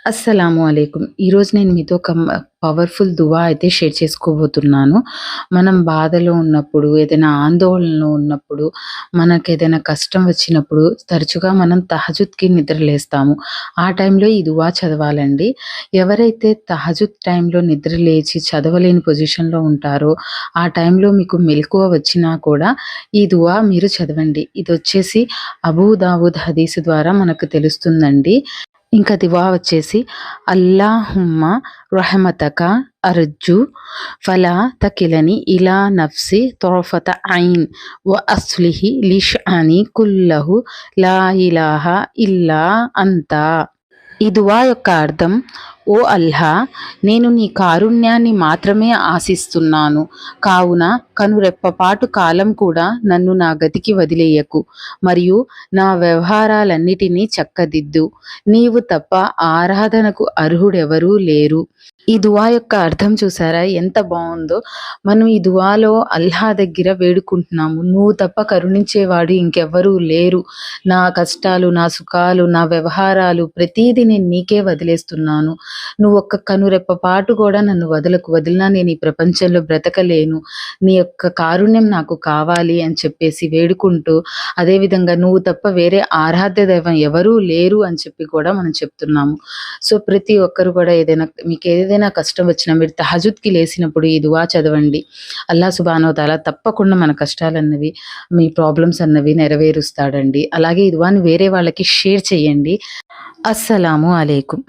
అస్సలాము అలైకుం. ఈరోజు నేను మీతో ఒక పవర్‌ఫుల్ దువా అయితే షేర్ చేసుకోబోతున్నాను. మనం బాధలో ఉన్నప్పుడు, ఏదైనా ఆందోళనలో ఉన్నప్పుడు, మనకేదైనా కష్టం వచ్చినప్పుడు తరచుగా మనం తహజుద్‌కి నిద్రలేస్తాము. ఆ టైంలో ఈ దువా చదవాలండి. ఎవరైతే తహజుద్ టైంలో నిద్ర లేచి చదవలేని పొజిషన్‌లో ఉంటారో, ఆ టైంలో మీకు మెలకువ వచ్చినా కూడా ఈ దువా మీరు చదవండి. ఇదొచ్చేసి అబూ దావూద్ హదీస్ ద్వారా మనకు తెలుస్తుందండి. ఇంకా దువా వచ్చేసి అల్లాహుమ్మ రహమతక అర్జు ఫలా తకిలని ఇలా నఫ్సి తొరఫత ఐన్ వ అస్లిహి లిషాని కుల్లహు లా ఇలాహ ఇల్లా అంతా. ఈ దువా యొక్క అర్థం, ఓ అల్లా, నేను నీ కారుణ్యాన్ని మాత్రమే ఆశిస్తున్నాను. కావున కనురెప్పపాటు కాలం కూడా నన్ను నా గతికి వదిలేయకు. మరియు నా వ్యవహారాలన్నిటినీ చక్కదిద్దు. నీవు తప్ప ఆరాధనకు అర్హుడెవరూ లేరు. ఈ దువా యొక్క అర్థం చూసారా ఎంత బావుందో! మనం ఈ దువాలో అల్లా దగ్గర వేడుకుంటున్నాము. నువ్వు తప్ప కరుణించేవాడు ఇంకెవ్వరూ లేరు. నా కష్టాలు, నా సుఖాలు, నా వ్యవహారాలు ప్రతీదీ నేను నీకే వదిలేస్తున్నాను. నువ్వు ఒక్క కనురెప్ప పాటు కూడా నన్ను వదలకు. వదిలినా నేను ఈ ప్రపంచంలో బ్రతకలేను. నీ యొక్క కారుణ్యం నాకు కావాలి అని చెప్పేసి వేడుకుంటూ, అదేవిధంగా నువ్వు తప్ప వేరే ఆరాధ్య దైవం ఎవరూ లేరు అని చెప్పి కూడా మనం చెప్తున్నాము. సో, ప్రతి ఒక్కరు కూడా మీకేదైనా కష్టం వచ్చినా మీరు తహజుద్‌కి లేసినప్పుడు ఈ దువా చదవండి. అల్లా సుబ్హానహు వ తఆలా తప్పకుండా మన కష్టాలన్నవి, మీ ప్రాబ్లమ్స్ అన్నవి నెరవేరుస్తాడండి. అలాగే ఈ దువాని వేరే వాళ్ళకి షేర్ చేయండి. అస్సలాము అలైకుం.